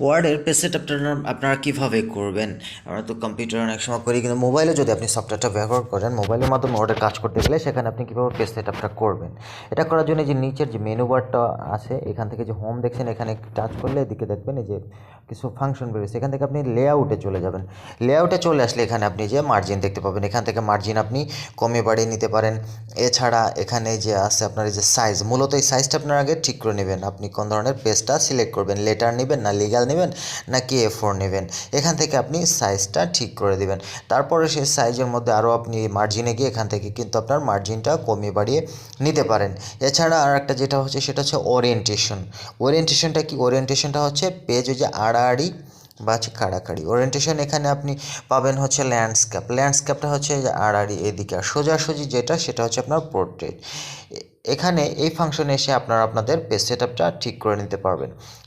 ওয়ার্ডের পেজ সেটআপটা আপনারা কীভাবে করবেন? আমরা তো কম্পিউটারে অনেক সময় করি, কিন্তু মোবাইলে যদি আপনি সফটওয়্যারটা ব্যবহার করেন, মোবাইলের মাধ্যমে ওয়ার্ডের কাজ করতে গেলে সেখানে আপনি কীভাবে পেজ সেটআপটা করবেন, এটা করার জন্য যে নিচের যে মেনু বারটা আছে, এখান থেকে যে হোম দেখছেন, এখানে টাচ করলে এদিকে দেখবেন এই যে কিছু ফাংশন বেরোচ্ছে, এখান থেকে আপনি লেআউটে চলে যাবেন। লেআউটে চলে আসলে এখানে আপনি যে মার্জিন দেখতে পাবেন, এখান থেকে মার্জিন আপনি কমিয়ে বাড়িয়ে নিতে পারেন। এছাড়া এখানে যে আছে আপনার এই যে সাইজ, মূলত এই সাইজটা আপনার আগে ঠিক করে নেবেন। আপনি কোন ধরনের পেজটা সিলেক্ট করবেন, লেটার নেবেন না লিগ্যাল নেবেন নাকি A4 নেবেন, এখান থেকে আপনি সাইজটা ঠিক করে দিবেন। তারপরে সেই সাইজের মধ্যে আরও আপনি মার্জিনে গিয়ে এখান থেকে কিন্তু আপনার মার্জিনটা কমিয়ে বাড়িয়ে নিতে পারেন। এছাড়া আর একটা যেটা হচ্ছে সেটা হচ্ছে ওরিয়েন্টেশন। ওরিয়েন্টেশনটা কি? ওরিয়েন্টেশনটা হচ্ছে পেজ ওই যে আড়াআড়ি বা হচ্ছে কাড়াকাড়ি। ওরিয়েন্টেশন এখানে আপনি পাবেন হচ্ছে ল্যান্ডস্কেপ। ল্যান্ডস্কেপটা হচ্ছে যে আড়াআড়ি এদিকে, আর সোজাসুজি যেটা সেটা হচ্ছে আপনার পোর্ট্রেট। এখানে এই ফাংশনে এসে আপনারা আপনাদের পেজ সেটআপটা ঠিক করে নিতে পারবেন।